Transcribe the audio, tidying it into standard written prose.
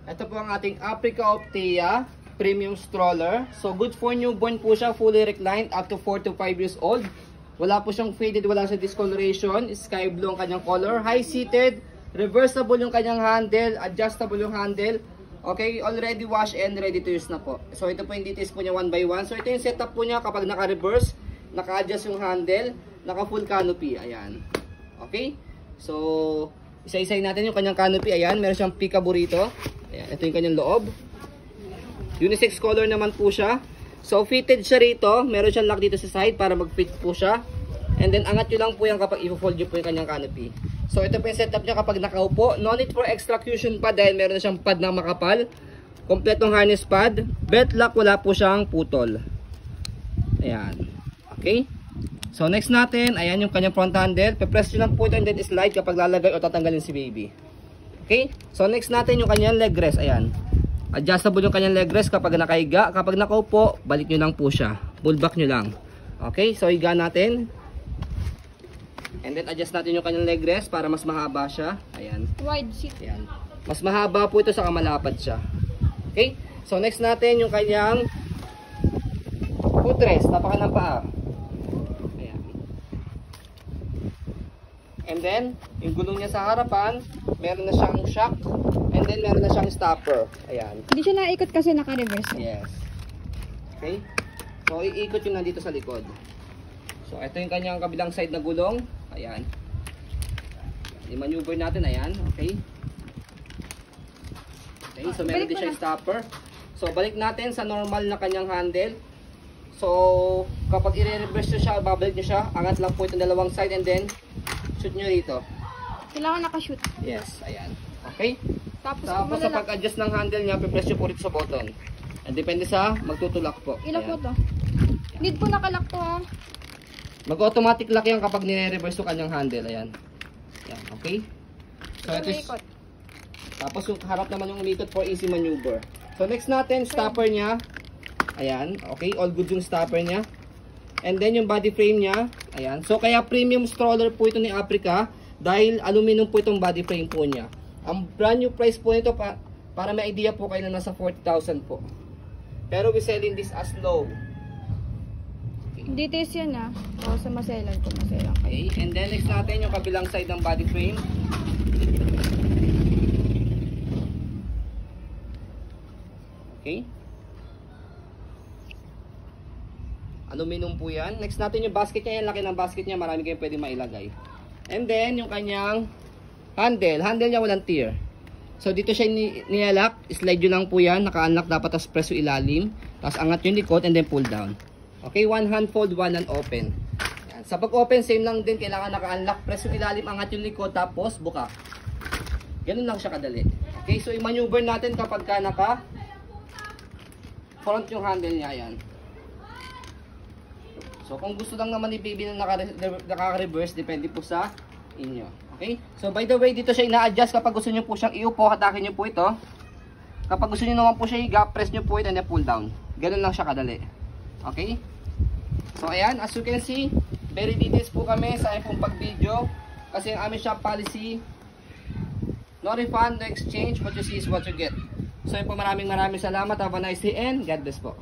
Ito po ang ating Africa Optea Premium Stroller. So good for newborn po siya, fully reclined up to 4 to 5 years old. Wala po siyang faded, wala siyang discoloration. Sky blue ang kanyang color. High-seated, reversible yung kanyang handle, adjustable yung handle. Okay, already wash and ready to use na po. So ito po yung details po niya 1 by 1. So ito yung setup po niya kapag naka-reverse, naka-adjust yung handle, naka-full canopy. Ayan. Okay? So isa-isayin natin yung kanyang canopy. Ayan, meron siyang peekaboo rito. Ayan, ito yung kanyang loob. Unisex color naman po siya. So fitted siya rito. Meron siyang lock dito sa side para mag-fit po siya. And then angat nyo lang po yan kapag i-fold nyo po yung kanyang canopy. So ito po yung setup niya kapag nakaupo. No need for extra cushion pad dahil meron na siyang pad na makapal. Kompletong harness pad. Belt lock, wala po siyang putol. Ayan. Okay. So next natin, ayan yung kanyang front handle. Pe-press nyo lang po ito and then slide kapag lalagay o tatanggalin si baby. Okay. So next natin yung kanyang leg rest. Ayan. Adjustable yung kanyang leg rest kapag nakahiga. Kapag nakaupo, balik nyo lang po siya. Pull back nyo lang. Okay. So higa natin. And then adjust natin yung kanyang leg rest para mas mahaba siya. Ayan. Wide seat. Ayan. Mas mahaba po ito sa kamalapad siya. Okay. So next natin yung kanyang footrest. Tapakan ng paa. Ayan. And then, yung gulong niya sa harapan, meron na siyang shock. And then meron na siyang stopper. Ayan. Hindi siya naikot kasi naka-reverse. Yes. Okay. So iikot yung nandito sa likod. So ito yung kanyang kabilang side na gulong. Ayan. I-maneuver natin. Ayan. Okay. Okay. So meron din siyang stopper. So balik natin sa normal na kanyang handle. So kapag i-reverse nyo siya, babalik nyo siya. Angat lang po itong dalawang side and then shoot nyo rito. Kailangan nakashoot. Yes. Ayan. Okay. Tapos sa pag-adjust ng handle niya, pe-press nyo po rito sa button. And depende sa magtutulak po. Ilan po to? Need po nakalak to ha. Mag-automatic lock yan kapag nire-reverse yung kanyang handle. Ayan. Ayan. Okay. So ito is, tapos yung harap naman yung umikot for easy maneuver. So next natin, stopper niya. Ayan. Okay. All good yung stopper niya. And then yung body frame niya. Ayan. So kaya premium stroller po ito ni Africa dahil aluminum po itong body frame po niya. Ang brand new price po nito para may idea po kayo na nasa 40,000 po. Pero we selling this as low. Details yan ha. O sa maselan ko. Maselan kayo. Okay. And then next natin yung kabilang side ng body frame. Okay. Aluminum po yan. Next natin yung basket niya. Yan, laki ng basket niya. Marami kayong pwede mailagay. And then yung kanyang handle. Handle niya walang tear. So dito siya nilalock. Slide nyo lang po yan. Naka-unlock dapat. Tapos press yung ilalim. Tapos angat yung likod and then pull down. Okay, one hand fold, one hand open. Yan. Sa pag-open, same lang din. Kailangan naka-unlock. Press yung ilalim, angat yung likod. Tapos buka. Ganun lang siya kadali. Okay, so i-maneuver natin kapag ka naka-front yung handle niya. Yan. So kung gusto lang naman ni baby na naka-reverse, depende po sa inyo. Okay? So by the way, dito siya ina-adjust kapag gusto niyo po siyang iupo, hatakin niyo po ito. Kapag gusto niyo naman po siya higa, press niyo po ito and then pull down. Ganun lang siya kadali. Okay? So ayan, as you can see, very details po kami sa iPhone pag-video. Kasi ang aming shop policy, no refund, no exchange, what you see is what you get. So yun po, maraming salamat. Have a nice day and God bless po.